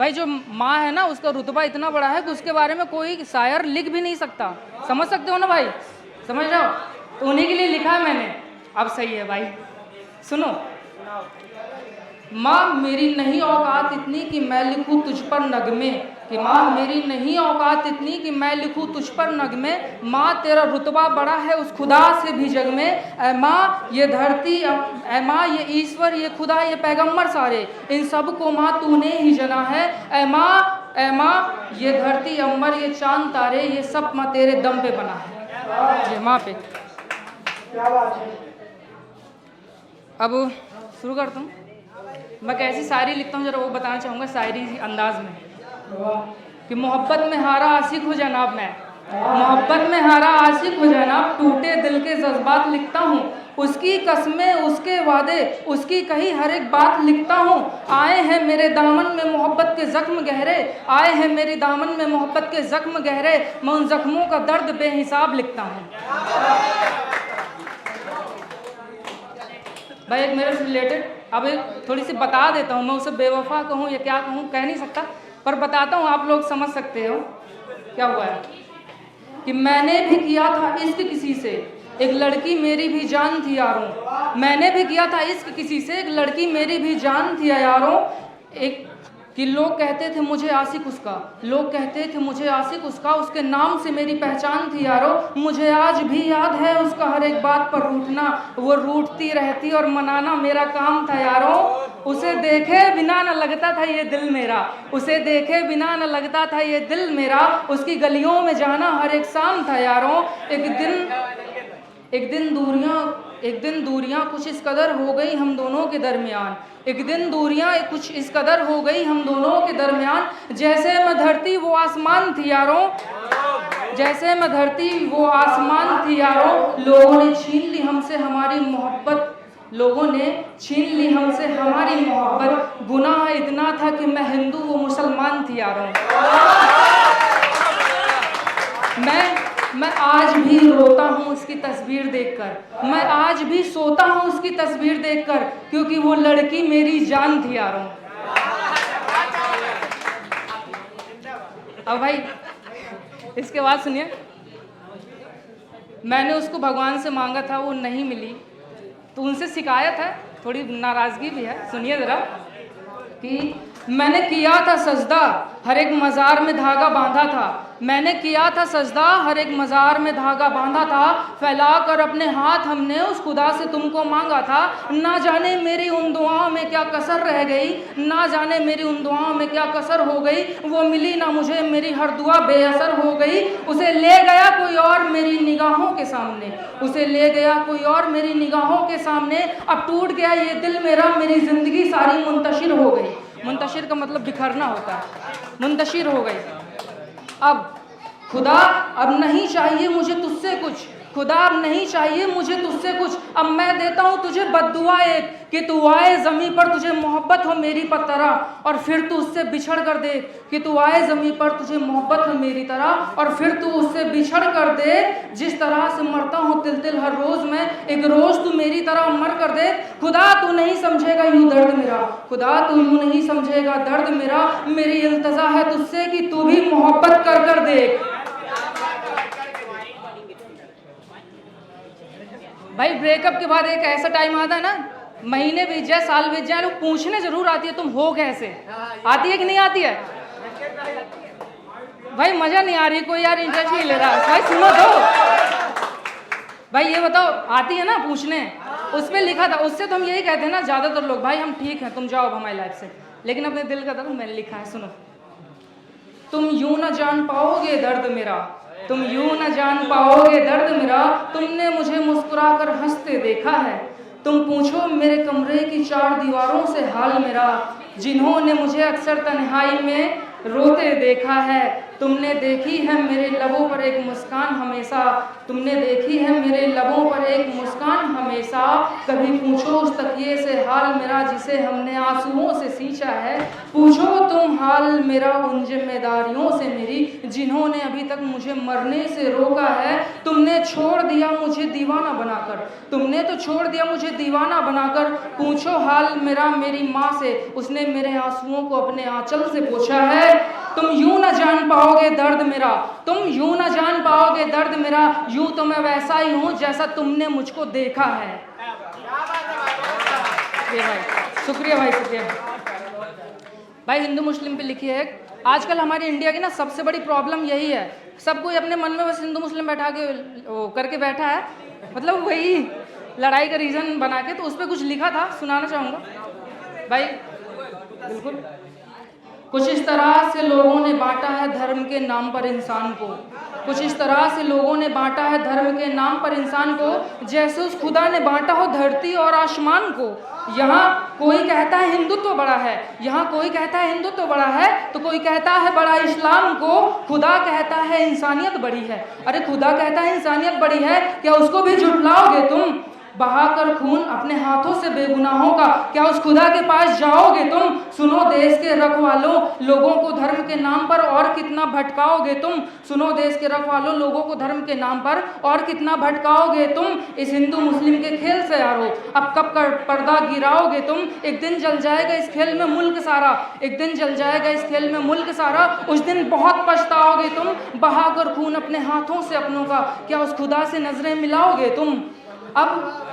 भाई जो माँ है ना उसका रुतबा इतना बड़ा है कि उसके बारे में कोई शायर लिख भी नहीं सकता। समझ सकते हो ना भाई, समझ रहे हो? तो उन्हीं के लिए लिखा है मैंने। अब सही है भाई, सुनो। माँ मेरी नहीं औकात इतनी कि मैं लिखूं तुझ पर नगमे, कि माँ मेरी नहीं औकात इतनी कि मैं लिखूं तुझ पर नगमे। माँ तेरा रुतबा बड़ा है उस खुदा से भी जग में। ऐ माँ ये धरती, ऐ माँ ये ईश्वर, ये खुदा, ये पैगंबर सारे, इन सब को माँ तूने ही जना है। ऐ माँ ये धरती अंबर, ये चांद तारे, ये सब माँ तेरे दम पे बना है। ये माँ पे। अब शुरू करता हूँ। मैं कैसी शायरी लिखता हूँ जरा वो बताना चाहूँगा शायरी अंदाज में। कि मोहब्बत में हारा आशिक हो जनाब, मैं मोहब्बत में हारा आशिक हो जनाब, टूटे दिल के जज्बात लिखता हूँ, उसकी कस्में उसके वादे उसकी कही हर एक बात लिखता हूँ। आए हैं मेरे दामन में मोहब्बत के जख्म गहरे, आए हैं मेरे दामन में मोहब्बत के जख्म गहरे, मैं उन जख्मों का दर्द बेहिसाब लिखता हूँ। भाई एक मेरे से रिलेटेड अब थोड़ी सी बता देता हूँ। मैं उसे बेवफा कहूँ या क्या कहूँ कह नहीं सकता, पर बताता हूँ, आप लोग समझ सकते हो क्या हुआ है। कि मैंने भी किया था इश्क किसी से, एक लड़की मेरी भी जान थी यारों। मैंने भी किया था इश्क किसी से, एक लड़की मेरी भी जान थी यारों। एक कि लोग कहते थे मुझे आशिक उसका, लोग कहते थे मुझे आशिक उसका, उसके नाम से मेरी पहचान थी यारों। मुझे आज भी याद है उसका हर एक बात पर रूठना, वो रूठती रहती और मनाना मेरा काम था यारों। उसे देखे बिना न लगता था ये दिल मेरा, उसे देखे बिना न लगता था ये दिल मेरा, उसकी गलियों में जाना हर एक शाम था यारों। एक दिन दूरियां कुछ इस कदर हो गई हम दोनों के दरमियान, एक दिन दूरियां कुछ इस कदर हो गई हम दोनों के दरमियान। जैसे मैं धरती वो आसमान थी यारों, जैसे मैं धरती वो आसमान थी यारों। लोगों ने छीन ली हमसे हमारी मोहब्बत, लोगों ने छीन ली हमसे हमारी मोहब्बत। गुनाह इतना था कि मैं हिंदू वो मुसलमान थी यारों। मैं आज भी रोता हूँ उसकी तस्वीर देखकर, मैं आज भी सोता हूँ उसकी तस्वीर देखकर, क्योंकि वो लड़की मेरी जान थी यारों। अब भाई इसके बाद सुनिए। मैंने उसको भगवान से मांगा था, वो नहीं मिली, तो उनसे शिकायत है, थोड़ी नाराज़गी भी है। सुनिए ज़रा। कि मैंने किया था सजदा हर एक मज़ार में धागा बांधा था, मैंने किया था सजदा हर एक मज़ार में धागा बांधा था। फैला कर अपने हाथ हमने उस खुदा से तुमको मांगा था। ना जाने मेरी उन दुआओं में क्या कसर रह गई, ना जाने मेरी उन दुआओं में क्या कसर हो गई। वो मिली ना मुझे, मेरी हर दुआ बेअसर हो गई। उसे ले गया कोई और मेरी निगाहों के सामने, उसे ले गया कोई और मेरी निगाहों के सामने। अब टूट गया ये दिल मेरा, मेरी ज़िंदगी सारी मुंतशिर हो गई। मुंतशिर का मतलब बिखरना होता है, मुंतशिर हो गई। अब खुदा अब नहीं चाहिए मुझे तुझसे कुछ, खुदा अब नहीं चाहिए मुझे तुझसे कुछ। अब मैं देता हूँ तुझे बद्दुआ एक, कि तू आए ज़मीं पर तुझे मोहब्बत हो मेरी पर तरह, और फिर तू उससे बिछड़ कर दे। कि तू आए ज़मीं पर तुझे मोहब्बत हो मेरी तरह, और फिर तू उससे बिछड़ कर दे। जिस तरह से मरता हूँ तिल तिल हर रोज़ में, एक रोज़ तू मेरी तरह मर कर दे। खुदा तू नहीं समझेगा यूँ दर्द मेरा, खुदा तू यूँ नहीं समझेगा दर्द मेरा। मेरी इल्तजा है तुझसे कि तू भी मोहब्बत कर कर दे। भाई ब्रेकअप के बाद एक ऐसा टाइम आता है ना, महीने बीत जाए, साल बीत जाए, लोग पूछने जरूर आती है तुम हो कैसे। आती है कि नहीं आती है? भाई मजा नहीं आ रही, कोई यार इंटरेस्ट नहीं ले रहा। भाई सुनो तो, भाई ये बताओ, आती है ना पूछने, उस पर लिखा था, उससे तो हम यही कहते हैं ना ज्यादातर लोग, भाई हम ठीक हैं तुम जाओ अब हमारी लाइफ से। लेकिन अपने दिल का दर्द मैंने लिखा है, सुनो। तुम यूं ना जान पाओगे दर्द मेरा, तुम यूं न जान पाओगे दर्द मेरा। तुमने मुझे मुस्कुरा कर हंसते देखा है, तुम पूछो मेरे कमरे की चार दीवारों से हाल मेरा। जिन्होंने मुझे अक्सर तन्हाई में रोते देखा है, तुमने देखी है मेरे लबों पर एक मुस्कान हमेशा, तुमने देखी है मेरे लबों पर एक मुस्कान हमेशा। कभी पूछो उस तकिए से हाल मेरा जिसे हमने आंसुओं से सींचा है, पूछो तुम हाल मेरा उन जिम्मेदारियों से मेरी जिन्होंने अभी तक मुझे मरने से रोका है। तुमने छोड़ दिया मुझे दीवाना बनाकर, तुमने तो छोड़ दिया मुझे दीवाना बनाकर। पूछो हाल मेरा मेरी माँ से, उसने मेरे आंसुओं को अपने आंचल से पोंछा है। तुम यूं ना जान पाओगे दर्द मेरा, तुम यूं ना जान पाओगे दर्द मेरा, यूं तो मैं वैसा ही हूँ जैसा तुमने मुझको देखा है। ये भाई शुक्रिया, भाई शुक्रिया। भाई हिंदू मुस्लिम पे लिखी है। आजकल हमारी इंडिया की ना सबसे बड़ी प्रॉब्लम यही है, सब कोई अपने मन में बस हिंदू मुस्लिम बैठा के वो करके बैठा है, मतलब वही लड़ाई का रीज़न बना के। तो उस पर कुछ लिखा था, सुनाना चाहूँगा भाई। बिल्कुल। कुछ इस तरह से लोगों ने बांटा है धर्म के नाम पर इंसान को, कुछ इस तरह से लोगों ने बांटा है धर्म के नाम पर इंसान को, जैसे उस खुदा ने बांटा हो धरती और आसमान को। यहाँ कोई कहता है हिंदुत्व बड़ा है, यहाँ कोई कहता है हिंदुत्व बड़ा है, तो कोई कहता है बड़ा इस्लाम को। खुदा कहता है इंसानियत बड़ी है। अरे खुदा कहता है इंसानियत बड़ी है, क्या उसको भी झुठलाओगे तुम? बहाकर खून अपने हाथों से बेगुनाहों का, क्या उस खुदा के पास जाओगे तुम? सुनो देश के रखवालों, लोगों को धर्म के नाम पर और कितना भटकाओगे तुम? सुनो देश के रखवालों, लोगों को धर्म के नाम पर और कितना भटकाओगे तुम? इस हिंदू मुस्लिम के खेल से यारो, अब कब कर पर्दा गिराओगे तुम? एक दिन जल जाएगा इस खेल में मुल्क सारा, एक दिन जल जाएगा इस खेल में मुल्क सारा, उस दिन बहुत पछताओगे तुम। बहाकर खून अपने हाथों से अपनों का, क्या उस खुदा से नजरें मिलाओगे तुम? अब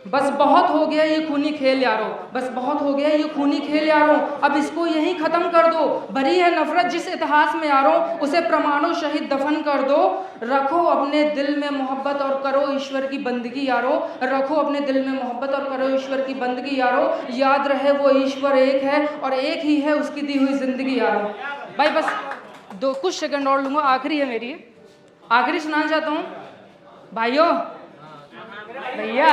बस बहुत हो गया ये खूनी खेल यारो, बस बहुत हो गया ये खूनी खेल यारो, अब इसको यहीं ख़त्म कर दो। भरी है नफरत जिस इतिहास में यारो, उसे परमाणु शहीद दफन कर दो। रखो अपने दिल में मोहब्बत और करो ईश्वर की बंदगी यारो, रखो अपने दिल में मोहब्बत और करो ईश्वर की बंदगी यारो। याद रहे वो ईश्वर एक है और एक ही है उसकी दी हुई ज़िंदगी यारो। भाई बस कुछ सेकंड और लूँगा, आखिरी है मेरी, आखिरी सुनाना चाहता हूँ भाइयों। भैया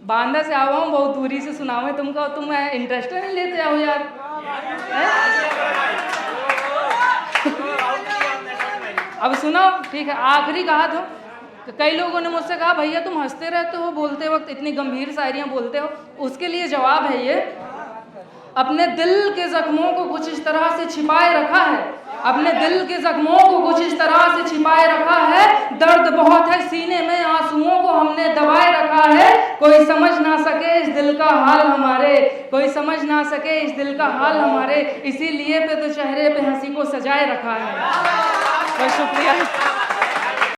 बांदा से आवा हूँ, बहुत दूरी से सुनाऊँ तुमको, तुम इंटरेस्ट नहीं लेते आओ यार। अब सुनो, ठीक है, आखिरी कहा था। कई लोगों ने मुझसे कहा भैया तुम हंसते रहते हो बोलते वक्त, इतनी गंभीर शायरियाँ बोलते हो। उसके लिए जवाब है ये, अपने दिल के जख्मों को कुछ इस तरह से छिपाए रखा है, अपने दिल के जख्मों को कुछ इस तरह से छिपाए रखा है। दर्द बहुत है सीने में, आंसुओं को हमने दबाए रखा है। कोई समझ ना सके इस दिल का हाल हमारे, कोई समझ ना सके इस दिल का हाल हमारे, इसीलिए पे तो चेहरे पे हंसी को सजाए रखा है। बहुत शुक्रिया।